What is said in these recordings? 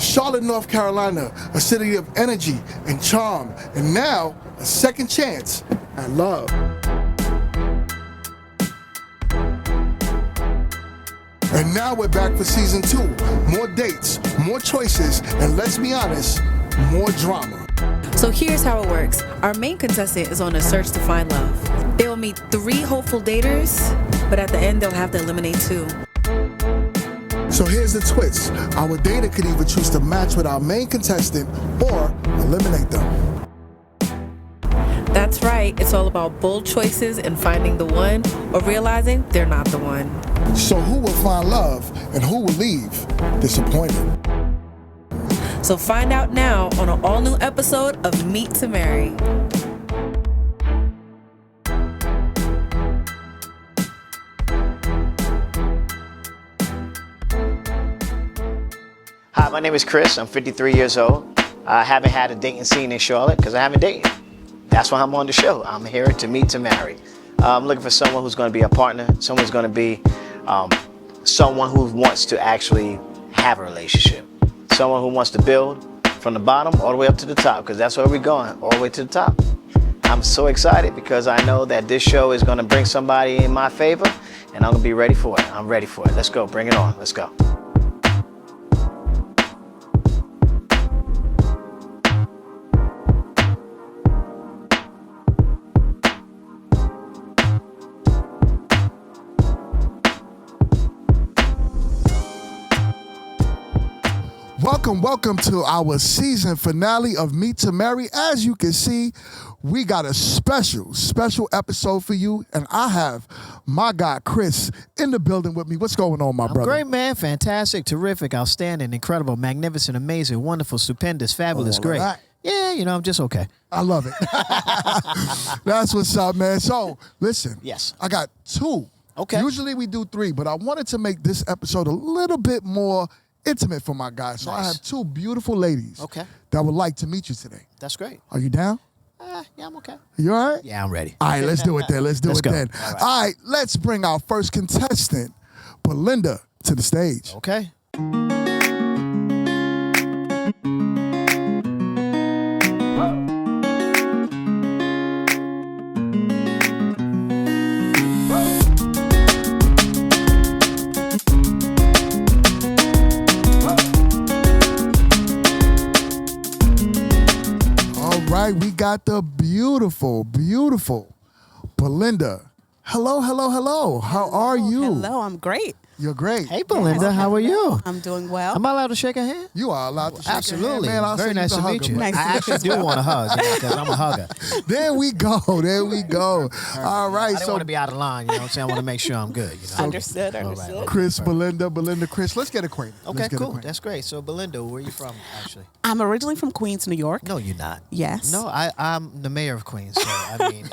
Charlotte, North Carolina, a city of energy and charm, and now a second chance at love. And now we're back for season 2. More dates, more choices, and let's be honest, more drama. So here's how it works. Our main contestant is on a search to find love. They will meet 3 hopeful daters, but at the end they'll have to eliminate 2. So here's the twist. Our dater could either choose to match with our main contestant or eliminate them. That's right. It's all about bold choices and finding the one or realizing they're not the one. So who will find love and who will leave disappointed? So find out now on an all-new episode of Meet2Marry. Hi, my name is Chris. I'm 53 years old. I haven't had a dating scene in Charlotte because I haven't dated. That's why I'm on the show. I'm here to Meet2Marry. I'm looking for someone who's going to be a partner, someone who's going to be someone who wants to actually have a relationship, someone who wants to build from the bottom all the way up to the top, because that's where we're going, all the way to the top. I'm so excited because I know that this show is going to bring somebody in my favor, and I'm going to be ready for it. I'm ready for it. Let's go. Bring it on. Let's go. Welcome to our season finale of Meet2Marry. As you can see, we got a special episode for you, and I have my guy Chris in the building with me. What's going on, my brother? Great, man. Fantastic, terrific, outstanding, incredible, magnificent, amazing, wonderful, stupendous, fabulous, great. Yeah, I'm just okay. I love it. That's what's up, man. So, listen. Yes. I got 2. Okay. Usually we do 3, but I wanted to make this episode a little bit more intimate for my guys. So nice. I have 2 beautiful ladies that would like to meet you today. That's great. Are you down? Yeah, I'm okay. You all right? Yeah, I'm ready. All right, let's do it then. Let's go. Then. All right, let's bring our first contestant, Belinda, to the stage. Okay. We got the beautiful Belinda. Hello. How are you? Hello, I'm great. You're great. Hey, Belinda, how are you? I'm doing well. Am I allowed to shake a hand? You are allowed to shake Absolutely. a hand. Man, Very nice to meet you. Nice I actually do want to hug because I'm a hugger. There we go. All right. I don't want to be out of line, you know what I'm saying? I want to make sure I'm good. Understood. Right. Chris, Belinda, Chris. Let's get acquainted. Okay, cool. That's great. So, Belinda, where are you from, actually? I'm originally from Queens, New York. No, you're not. Yes. No, I'm the mayor of Queens. So, I mean,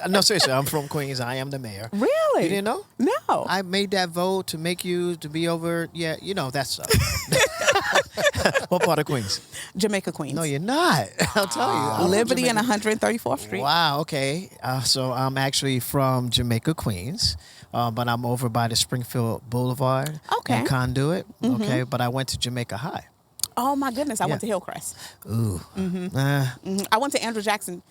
no, seriously, I'm from Queens. I am the mayor. Really? You didn't know? No. I made that vote to make you to be over. Yeah, that's what part of Queens? Jamaica, Queens. No, you're not. I'll tell you. I'm Liberty and 134th Street. Wow. Okay. So I'm actually from Jamaica, Queens, but I'm over by the Springfield Boulevard and Conduit. Mm-hmm. Okay, but I went to Jamaica High. Oh my goodness! I went to Hillcrest. Ooh. Mm-hmm. I went to Andrew Jackson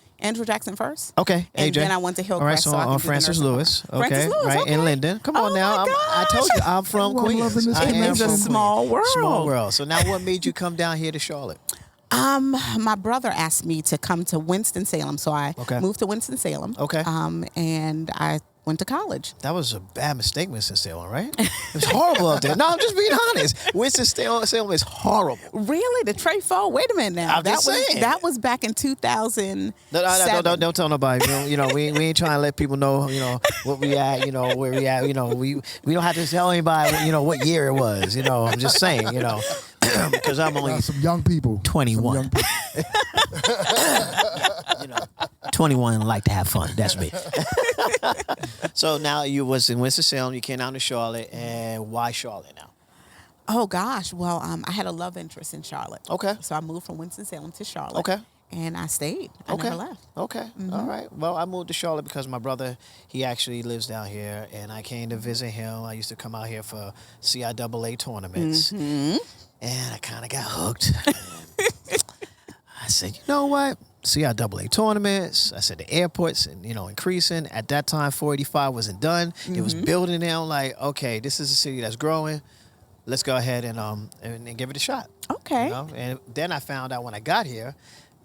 first. Okay, and AJ. then I went to Hillcrest. All right, so on Francis Lewis. Okay, Francis Lewis, right in Linden. Come on now. I told you I'm from Queens. It's a small world. Small world. So now, what made you come down here to Charlotte? My brother asked me to come to Winston-Salem, so I moved to Winston-Salem. Okay. And I went to college. That was a bad mistake, Winston-Salem, right? It was horrible out there. No, I'm just being honest. Winston-Salem is horrible. Really? The Trey Foe? Wait a minute now. I'm just saying. That was back in 2000. Don't tell nobody. We ain't trying to let people know, what we at, where we at. We don't have to tell anybody, what year it was. I'm just saying, because I'm only some young people. 21. 21 and like to have fun. That's me. So now you was in Winston-Salem. You came down to Charlotte, and why Charlotte now? Oh gosh, well, I had a love interest in Charlotte. Okay. So I moved from Winston-Salem to Charlotte. Okay. And I stayed. I never left. Okay. Mm-hmm. All right. Well, I moved to Charlotte because my brother, he actually lives down here, and I came to visit him. I used to come out here for CIAA tournaments. Mm-hmm. and I kind of got hooked. I said, you know what? See our AA tournaments. I said the airports, and increasing. At that time, 485 wasn't done. It was building now. Like, okay, this is a city that's growing. Let's go ahead and give it a shot. Okay. And then I found out when I got here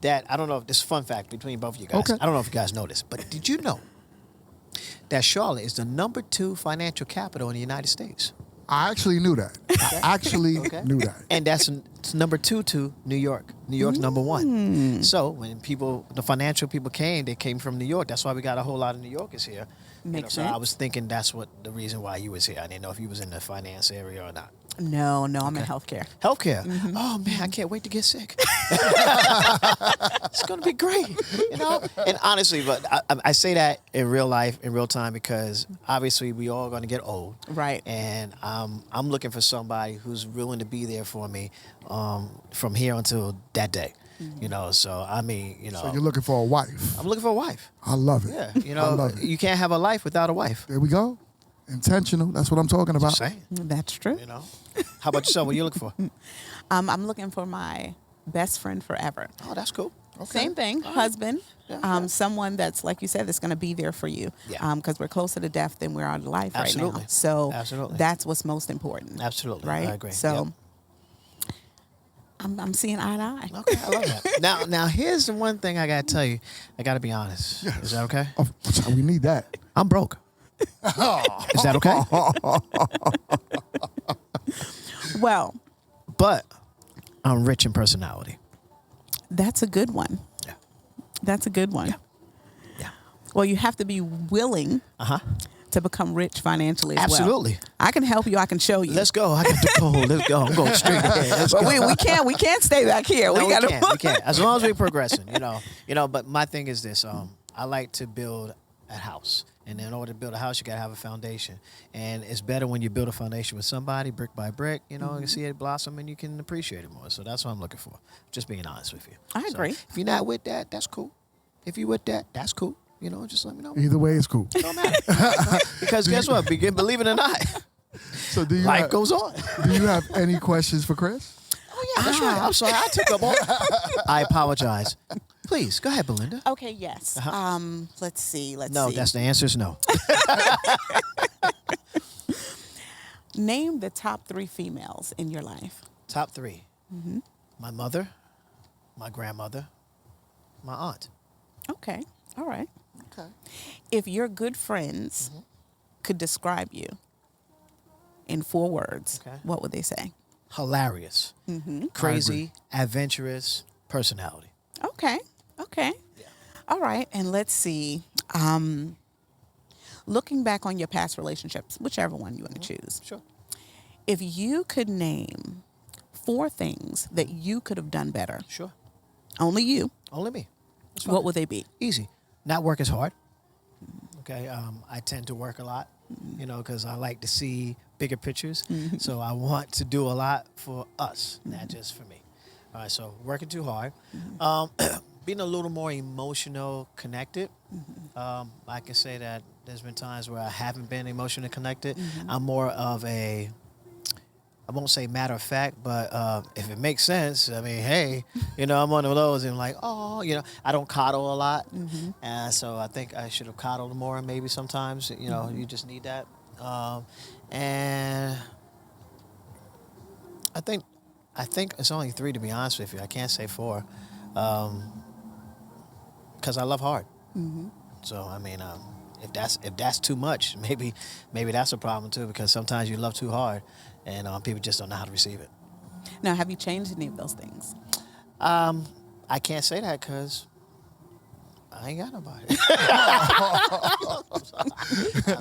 that, I don't know if this is a fun fact between both of you guys. Okay. I don't know if you guys know this, but did you know that Charlotte is the number 2 financial capital in the United States? I actually knew that. I actually knew that. And that's number 2 to New York. New York's number 1. So when the financial people came, they came from New York. That's why we got a whole lot of New Yorkers here. Makes So sense. I was thinking that's the reason why you was here. I didn't know if you was in the finance area or not. No, I'm in healthcare. Healthcare. Oh man, I can't wait to get sick. It's gonna be great, And honestly, but I say that in real life, in real time, because obviously we all gonna get old, Right. And I'm looking for somebody who's willing to be there for me, from here until that day, So I mean, So you're looking for a wife. I'm looking for a wife. I love it. Yeah, I love it. you can't have a life without a wife. There we go. Intentional. That's what I'm talking about. Just saying, That's true. How about yourself? What are you looking for? I'm looking for my best friend forever. Oh, that's cool. Same thing, husband. Someone that's, like you said, that's going to be there for you. Yeah. Because we're closer to death than we are to life Absolutely. right now. So Absolutely. that's what's most important. Absolutely. Right? I agree. So Yep. I'm seeing eye to eye. Okay, I love that. Now here's the one thing I gotta tell you. I gotta be honest. Yes. Is that okay? Oh, we need that. I'm broke. Is that okay? Well, But I'm rich in personality. that's a good one. Yeah. That's a good one. Yeah. Well, you have to be willing to become rich financially as Absolutely. well. I can help you. I can show you. Let's go. I got the goal. Let's go. I'm going straight ahead. Let's But go. we can't stay back here. No, we gotta we can't. As long as we're progressing, But my thing is this: I like to build a house, and in order to build a house, you gotta have a foundation. And it's better when you build a foundation with somebody, brick by brick. You can see it blossom, and you can appreciate it more. So that's what I'm looking for. Just being honest with you. I agree. If you're not with that, that's cool. If you're with that, that's cool. Just let me know. Either way, it's cool. Don't matter. Because guess what? Believe it or not, So do you life have, goes on. do you have any questions for Chris? Oh yeah, that's right. I'm sorry, I took up all. I apologize. Please go ahead, Belinda. Okay, yes. Let's see. No, that's the answer is no. Name the top 3 females in your life. Top 3. My mother, my grandmother, my aunt. Okay. All right. Okay. If your good friends could describe you in 4 words, Okay. what would they say? Hilarious, crazy, adventurous personality. Okay. Okay. All right. And let's see. Looking back on your past relationships, whichever one you want to choose, Sure. if you could name 4 things that you could have done better, Sure. only you, Only me. That's what fine. would they be? Easy. Not work as hard. Okay. I tend to work a lot, because I like to see bigger pictures. So I want to do a lot for us, not just for me. All right. So working too hard. Being a little more emotional connected. I can say that there's been times where I haven't been emotionally connected. I'm more of I won't say matter of fact, but if it makes sense, I mean, hey, I'm one of those, and like, oh, I don't coddle a lot, and so I think I should have coddled more. Maybe sometimes, you just need that, and I think it's only 3, to be honest with you. I can't say 4, because I love hard. So I mean, if that's too much, maybe that's a problem too, because sometimes you love too hard. And people just don't know how to receive it. Now, have you changed any of those things? I can't say that because I ain't got nobody.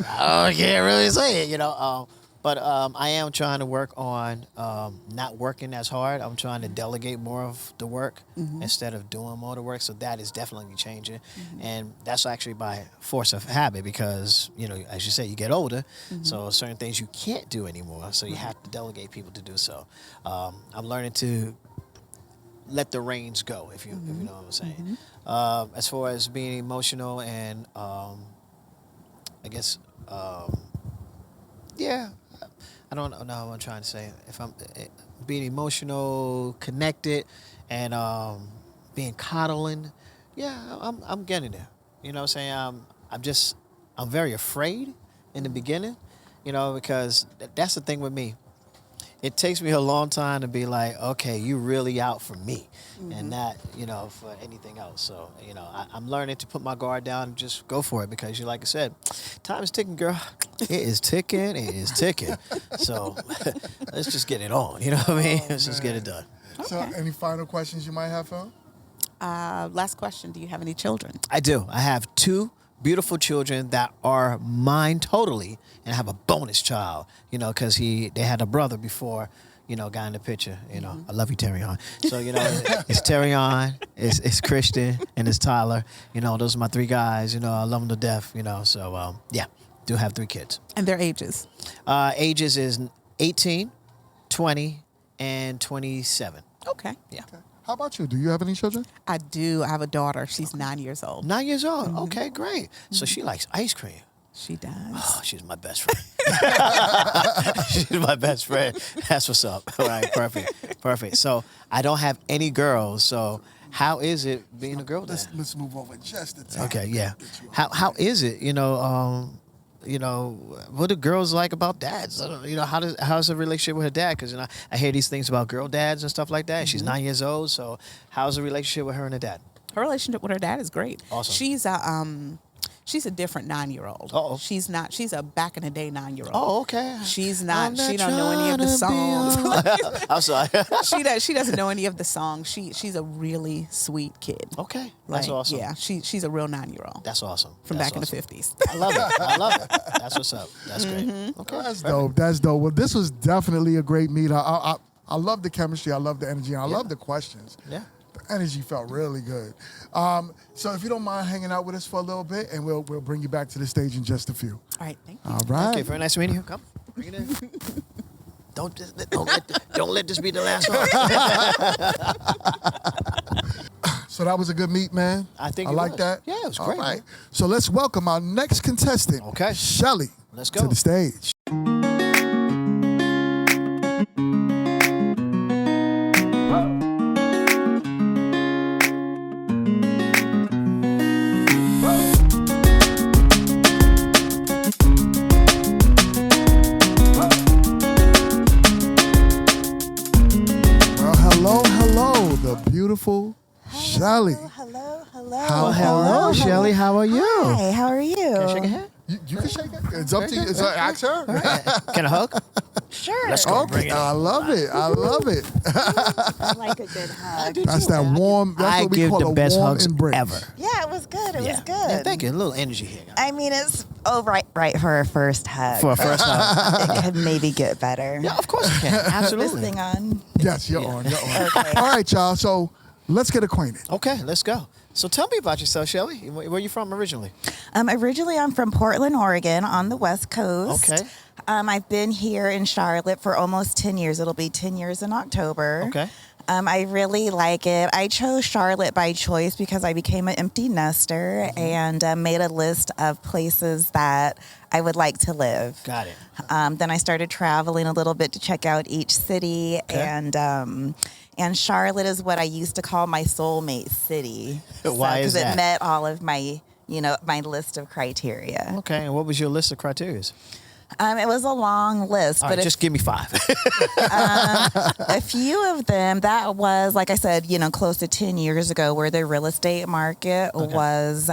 I can't really say it, But I am trying to work on not working as hard. I'm trying to delegate more of the work instead of doing more of the work. So that is definitely changing. And that's actually by force of habit because, as you say, you get older. So certain things you can't do anymore. So you have to delegate people to do so. I'm learning to let the reins go, if you know what I'm saying. As far as being emotional and I guess, yeah, I don't know what I'm trying to say. If I'm being emotional, connected, and being coddling, yeah, I'm getting there. You know what I'm saying? I'm very afraid in the beginning, because that's the thing with me. It takes me a long time to be like, okay, you really out for me, and not, for anything else. So, I'm learning to put my guard down and just go for it because, like I said, time is ticking, girl. It is ticking. It is ticking. So let's just get it on. You know what I mean? Let's just get it done. Okay. So, any final questions you might have, Phil? Last question. Do you have any children? I do. I have 2 beautiful children that are mine totally, and I have a bonus child, because they had a brother before, got in the picture, I love you, Terrion. So, it's Terrion, it's Christian, and it's Tyler. Those are my 3 guys, I love them to death, so, yeah, do have 3 kids. And their ages? Ages is 18, 20, and 27. Okay. Yeah. Okay. How about you? Do you have any children? I do. I have a daughter. She's 9 years old. 9 years old. Okay, great. So she likes ice cream. She does. Oh, she's my best friend. She's my best friend. That's what's up. All right, perfect. So I don't have any girls. So how is it being a girl dad? Let's move over just a time. Okay, yeah. How is it? What do girls like about dads? How's the relationship with her dad? Because I hear these things about girl dads and stuff like that. She's 9 years old. So how's the relationship with her and her dad? Her relationship with her dad is great. Awesome. She's a different 9-year-old. Uh-oh. She's a back in the day 9-year-old. Oh, okay. She's not. She don't know any of the songs. I'm sorry. She doesn't know any of the songs. She's a really sweet kid. Okay, that's awesome. Yeah, she's a real 9-year-old. That's awesome. From That's back awesome. in the 50s. I love it. That's what's up. That's great. Okay, That's dope. That's dope. Well, this was definitely a great meet. I love the chemistry. I love the energy. And I love the questions. Yeah. The energy felt really good. So if you don't mind hanging out with us for a little bit, and we'll bring you back to the stage in just a few. All right, thank you. All right. Okay, very nice meeting you. Come, bring it in. Don't let this be the last one. So that was a good meet, man. I think I it like was. that. Yeah, it was All great, right. man. So let's welcome our next contestant. Okay. Shelly. Let's go. To the stage. Hello, the beautiful Shelly. Hello. Hello, Shelly. How are you? Hi, how are you? Can I shake a hand? You can shake it. It's up to you. Ask her. Can I hug? Sure. Let's go. Bring Okay, it. I love it. I like a good hug. That's that warm. That's I what we give call the a best warm hugs embrace. ever. Yeah, it was good. It was good. Yeah, thank you. A little energy here. I mean, it's right for a first hug. For a first hug. It could maybe get better. Yeah, of course it can. Is this Absolutely. thing on? Yes, you're on. You're on. Okay. All right, y'all. So let's get acquainted. Okay, let's go. So tell me about yourself, Shelly. Where are you from originally? Originally, I'm from Portland, Oregon, on the West Coast. Okay. I've been here in Charlotte for almost 10 years. It'll be 10 years in October. Okay. I really like it. I chose Charlotte by choice because I became an empty nester and made a list of places that I would like to live. Got it. Then I started traveling a little bit to check out each city, and Charlotte is what I used to call my soulmate city. Why is that? Because it met all of my, my list of criteria. Okay, and what was your list of criteria? It was a long list, All but right, just give me 5. a few of them, that was, like I said, close to 10 years ago, where the real estate market was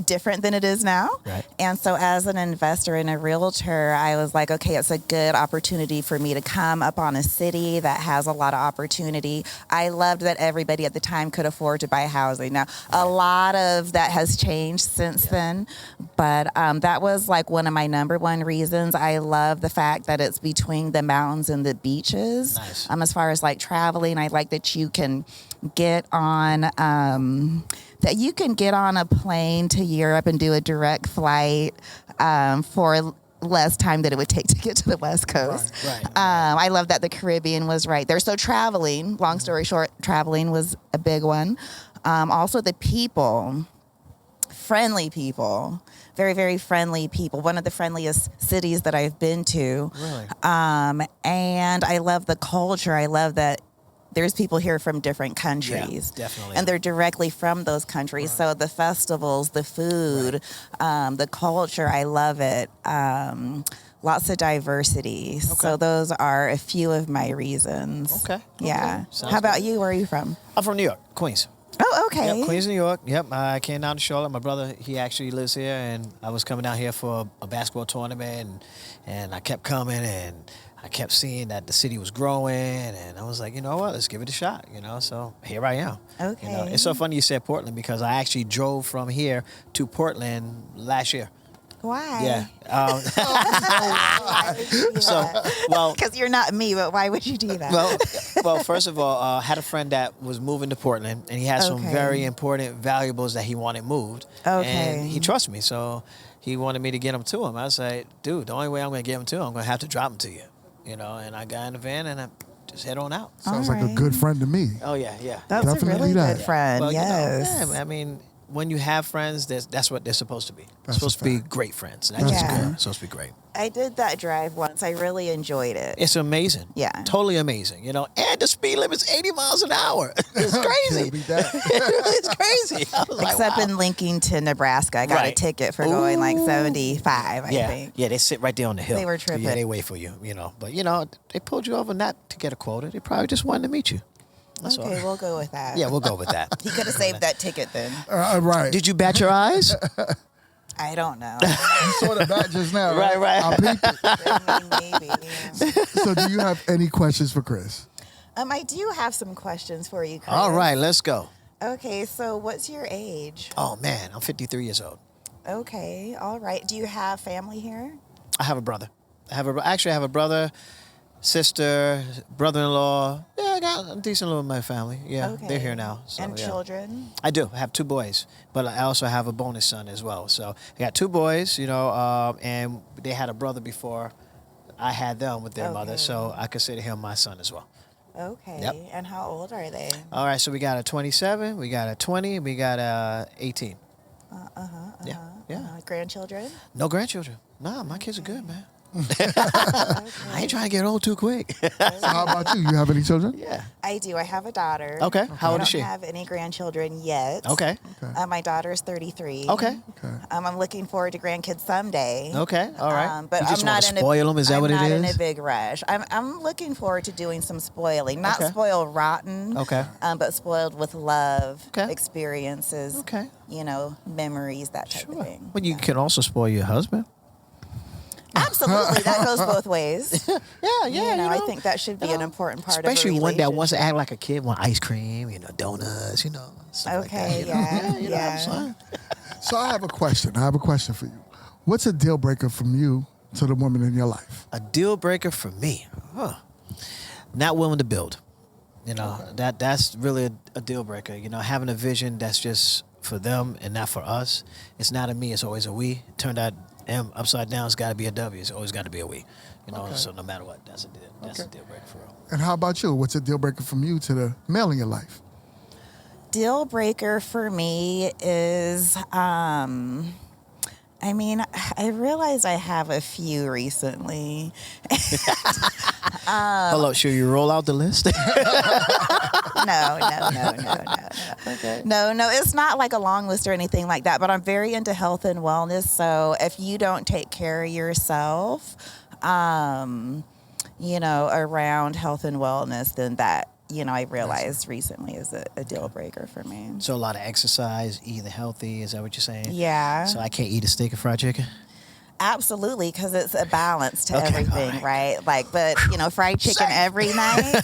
different than it is now. Right. And so as an investor and a realtor, I was like, okay, it's a good opportunity for me to come up on a city that has a lot of opportunity. I loved that everybody at the time could afford to buy housing. Now, a lot of that has changed since then, but that was like one of my number one reasons. I love the fact that it's between the mountains and the beaches. Nice. As far as like traveling, I like that you can get on a plane to Europe and do a direct flight for less time than it would take to get to the West Coast. Right. I love that the Caribbean was right there. So traveling, long story short, traveling was a big one. Also the people. friendly people. Very, very friendly people. One of the friendliest cities that I've been to. Really? And I love the culture. I love that there's people here from different countries. Yeah, definitely. And they're directly from those countries. Right. So the festivals, the food, the culture, I love it. Lots of diversity. Okay. So those are a few of my reasons. Okay. Yeah. Sounds How about good. you? Where are you from? I'm from New York, Queens. Oh, okay. Yep, Queens, New York. Yep, I came down to Charlotte. My brother, he actually lives here, and I was coming down here for a basketball tournament, and I kept coming, and I kept seeing that the city was growing, and I was like, you know what, let's give it a shot, so here I am. Okay. It's so funny you said Portland because I actually drove from here to Portland last year. Why? Yeah. Because you're not me, but why would you do that? Well, first of all, I had a friend that was moving to Portland, and he had some very important valuables that he wanted moved. Okay. And he trusts me, so he wanted me to get them to him. I was like, dude, the only way I'm going to get them to him, I'm going to have to drop them to you. And I got in the van, and I just head on out. Sounds like a good friend to me. Oh, yeah. That's Definitely a really that. good friend, Well, yes. I mean, when you have friends, that's what they're supposed to be. They're That's supposed a to be fact. great friends. And That's that's good. good. It's supposed to be great. I did that drive once. I really enjoyed it. It's amazing. Yeah. Totally amazing. And the speed limit's 80 miles an hour. It's crazy. Can't beat that. It's crazy. I was Except like, wow. in Lincoln, Nebraska. I got a Right. ticket for going like 75, I think. Yeah, they sit right there on the hill. They were tripping. Yeah, they wait for you, But, they pulled you over not to get a quota. They probably just wanted to meet you. That's all. Okay, we'll go with that. Yeah, we'll go with that. He could have saved that ticket then. Right. Did you bat your eyes? I don't know. You saw the bat just now, Right, right. I peeped it. I mean, maybe. Yeah. So do you have any questions for Chris? I do have some questions for you, Chris. All right, let's go. Okay, so what's your age? Oh, man, I'm 53 years old. Okay, all right. Do you have family here? I have a brother. I have a brother, sister, brother-in-law. Yeah, I got a decent little bit of my family. Yeah, Okay. they're here now. So, And yeah. children? I do. I have 2 boys, but I also have a bonus son as well. So I got 2 boys, and they had a brother before I had them with their mother. So I consider him my son as well. Okay. Yep. And how old are they? All right, so we got a 27, we got a 20, we got a 18. Yeah. Grandchildren? No grandchildren. Nah, my kids are good, man. I ain't trying to get old too quick. So how about you? You have any children? Yeah. I do. I have a daughter. Okay. How old is I she? don't have any grandchildren yet. Okay. My daughter is 33. Okay. Okay. I'm looking forward to grandkids someday. Okay. All right. But you just I'm want not to in spoil them? Is that I'm what it not in a is? big rush. I'm looking forward to doing some spoiling. Not Okay. spoil rotten. Okay. But spoiled with love, Okay. experiences. Okay. Memories, that type of Sure. thing. Well, you can also spoil your husband. Absolutely, that goes both ways. Yeah, I think that should be an important part of a especially one that wants to relationship. act like a kid, want ice cream, donuts, stuff like Okay, that. yeah. I'm saying? So I have a question. For you. What's a deal breaker from you to the woman in your life? A deal breaker for me. Not willing to build. That's really a deal breaker. Having a vision that's just for them and not for us. It's not a me, it's always a we. Turned out M upside down, it's got to be a W. It's always got to be a we. So no matter what, that's a deal breaker for real. And how about you? What's a deal breaker from you to the male in your life? Deal breaker for me is, I realized I have a few recently. Hold on, should you roll out the list? No. Okay. No, it's not like a long list or anything like that, but I'm very into health and wellness. So if you don't take care of yourself, around health and wellness, then that, I realized recently is a deal breaker for me. So a lot of exercise, eating healthy, is that what you're saying? Yeah. So I can't eat a steak of fried chicken? Absolutely, because it's a balance to Okay, everything, all right. But fried chicken every night,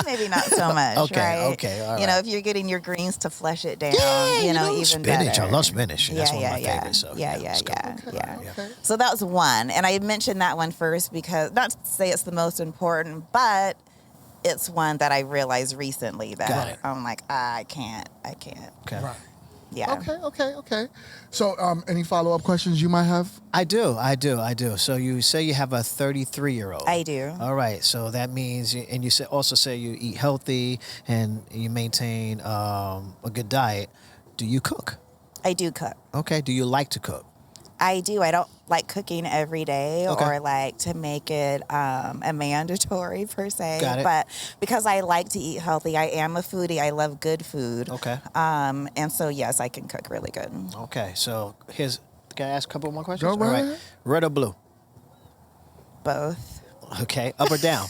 maybe not so much, Okay, right? okay, all right. If you're getting your greens to flush it down, even spinach. better. I love spinach. That's one of my favorites. So, let's go. Yeah. Okay. So that was one, and I mentioned that one first because not to say it's the most important, but it's one that I realized recently Got that it. I'm like, I can't. Okay. Right. Yeah. Okay. So any follow-up questions you might have? I do. So you say you have a 33-year-old. I do. All right. So that means, and you also say you eat healthy and you maintain a good diet. Do you cook? I do cook. Okay. Do you like to cook? I do. I don't like cooking every day or like to make it a mandatory per se. Got it. But because I like to eat healthy, I am a foodie. I love good food. Okay. And so, yes, I can cook really good. Okay. So can I ask a couple more questions? Go right ahead. Red or blue? Both. Okay. Up or down?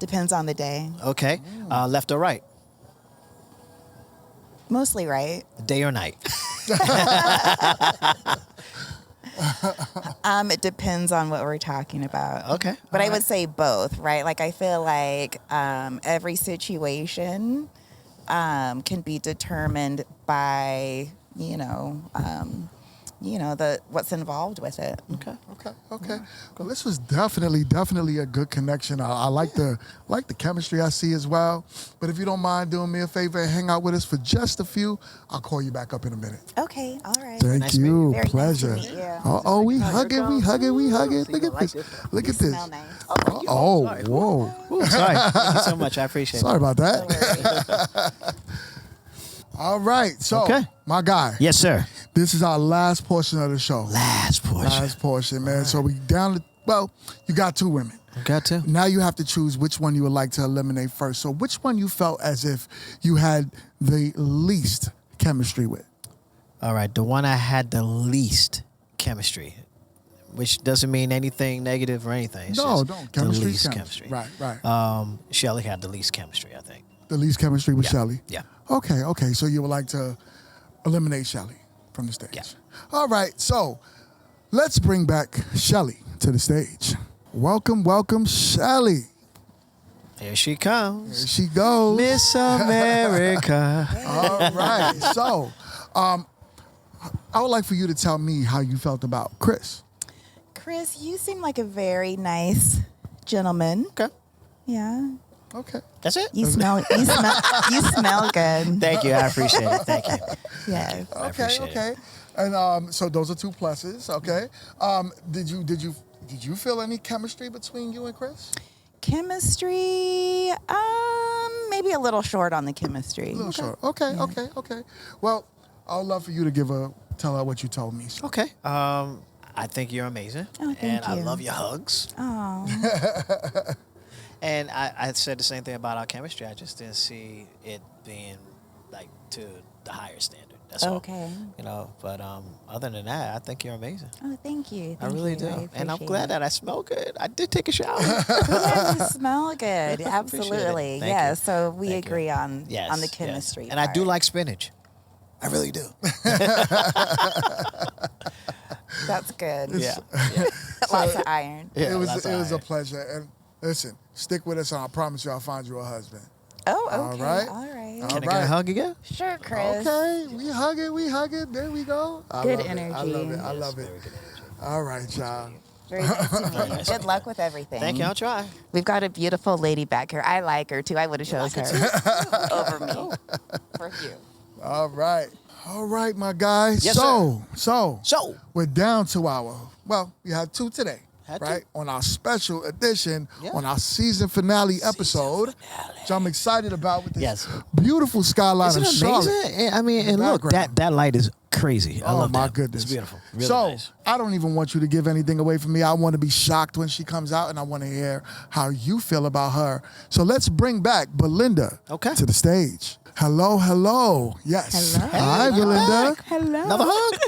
Depends on the day. Okay. Left or right? Mostly right. Day or night? It depends on what we're talking about. Okay. But I would say both, right? Like I feel like every situation can be determined by, what's involved with it. Okay. Okay. Well, this was definitely a good connection. I like the chemistry I see as well. But if you don't mind doing me a favor and hang out with us for just a few, I'll call you back up in a minute. Okay, all right. Thank Nice to meet you. you. Very nice to Pleasure. meet you. Oh, we hugging. Look at this. Look at this. Smell nice. Oh, Sorry. whoa. Ooh, sorry. Thank you so much. I appreciate Sorry it. about that. All right. So, Okay. my guy. Yes, sir. This is our last portion of the show. Last portion. Last portion, man. So we down to, you got 2 women. Got to. Now you have to choose which one you would like to eliminate first. So which one you felt as if you had the least chemistry with? All right. The one I had the least chemistry, which doesn't mean anything negative or anything. It's No, just don't. The Chemistry, least chemistry. chemistry. Right. Shelly had the least chemistry, I think. The least chemistry with Yeah. Shelly? Yeah. Okay. So you would like to eliminate Shelly from the stage? Yeah. All right. So let's bring back Shelly to the stage. Welcome, Shelly. Here she Here comes. she goes. Miss America. All right. So I would like for you to tell me how you felt about Chris. Chris, you seem like a very nice gentleman. Okay. Yeah. Okay. That's it? You smell good. Thank you. I appreciate it. Thank you. Yes. I appreciate it. Okay. And so those are 2 pluses. Okay. Did you feel any chemistry between you and Chris? Chemistry, maybe a little short on the chemistry. A little short. Okay. Well, I would love for you to tell her what you told me. So. Okay. I think you're amazing. Oh, thank and I you. love your hugs. Oh. And I said the same thing about our chemistry. I just didn't see it being like to the higher standard. That's all. Okay. But other than that, I think you're amazing. Oh, thank you. I really do. And I'm glad that I smell good. I did take a shower. Yeah, you smell good. Appreciate it. Absolutely. Thank Yeah. you. So we Thank you. agree on Yes, the yes. chemistry. And I do part. like spinach. I really do. That's good. Yeah. Lots of iron. It was lots of a iron. pleasure. And listen, stick with us, and I promise you, I'll find you a husband. Oh, All okay. right. All right. All Can I right. get a hug again? Sure, Chris. Okay, we hug it. There we go. I Good love it. I energy. love it. I love it. All right, y'all. Very nice to meet you. Good luck with everything. Thank you. I'll try. We've got a beautiful lady back here. I like her too. I would have chose her over me for you. All right, my guys. Yes, so So, we're down to we had 2 today. Had right? On our special edition, Yeah. on our season finale episode, which I'm excited about with this Yes. beautiful skyline isn't of it Charlotte. amazing? I mean, and look, background. that light is crazy. I Oh love my that. goodness. It's beautiful. Really so nice. I don't even want you to give anything away from me. I want to be shocked when she comes out, and I want to hear how you feel about her. So let's bring back Belinda to the stage. Hello. Yes. Hello. Hi, Belinda. Hello. Another hug?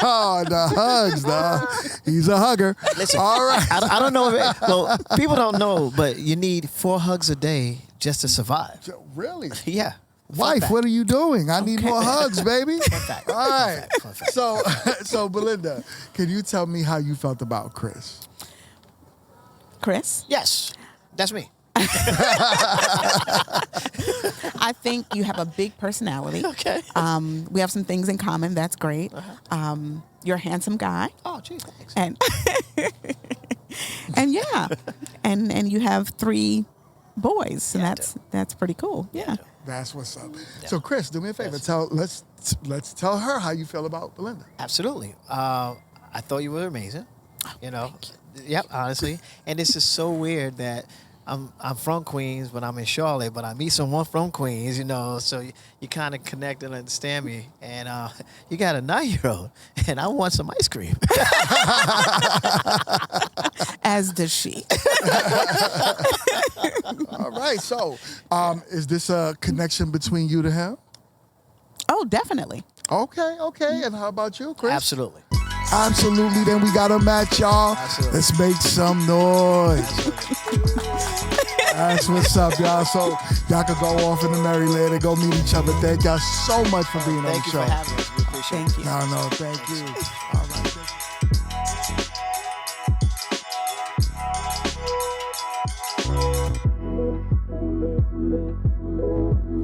Oh, the hugs, dog. He's a hugger. Listen, All right. I don't know if well, people don't know, but you need 4 hugs a day just to survive. Really? Yeah. Wife, what are you doing? I need more hugs, baby. fact. All right. Fun fact. So Belinda, can you tell me how you felt about Chris? Chris, Yes, that's me. I think you have a big personality. Okay. We have some things in common. That's great. You're a handsome guy. Oh, geez, thanks. And and yeah, and you have 3 boys, and Yeah, I that's pretty cool. Yeah. That's what's up. So Chris, do me a favor. Let's tell her how you feel about Belinda. Absolutely. I thought you were amazing. You know. Yep, honestly. And this is so weird that I'm from Queens, but I'm in Charlotte. But I meet someone from Queens, you know, so you kind of connect and understand me. And you got a 9-year-old, and I want some ice cream. As does she. All right. So, is this a connection between you to him? Oh, definitely. Okay. And how about you, Chris? Absolutely. Absolutely. Then we got a match, y'all. Absolutely. Let's make some noise. That's what's up, y'all. So y'all can go off in the Maryland and go meet each other. Thank y'all so much for being on the Thank you show. for having us. We appreciate it. Thank you. No, thank you. All right.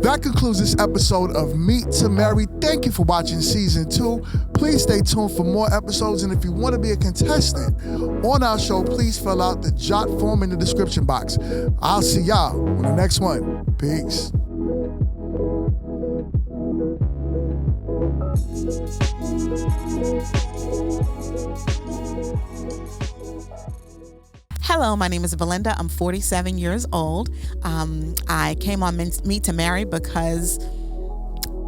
That concludes this episode of Meet2Marry. Thank you for watching season 2. Please stay tuned for more episodes. And if you want to be a contestant on our show, please fill out the jot form in the description box. I'll see y'all on the next one. Peace. Hello, my name is Belinda. I'm 47 years old. I came on Meet2Marry because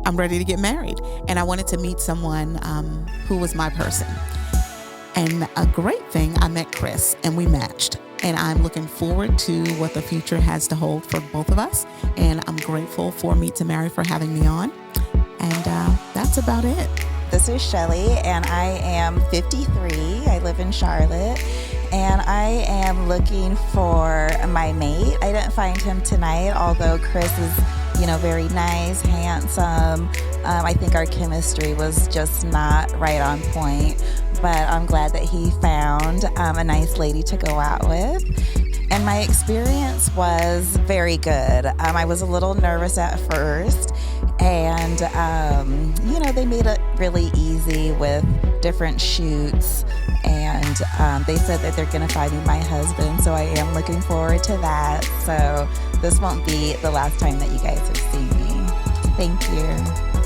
I'm ready to get married, and I wanted to meet someone who was my person. And a great thing, I met Chris, and we matched. And I'm looking forward to what the future has to hold for both of us. And I'm grateful for Meet2Marry for having me on. And that's about it. This is Shelly, and I am 53. I live in Charlotte, and I am looking for my mate. I didn't find him tonight, although Chris is, very nice, handsome. I think our chemistry was just not right on point, but I'm glad that he found a nice lady to go out with. And my experience was very good. I was a little nervous at first, and they made it really easy with different shoots, and they said that they're gonna find me my husband, so I am looking forward to that. So this won't be the last time that you guys have seen me. Thank you.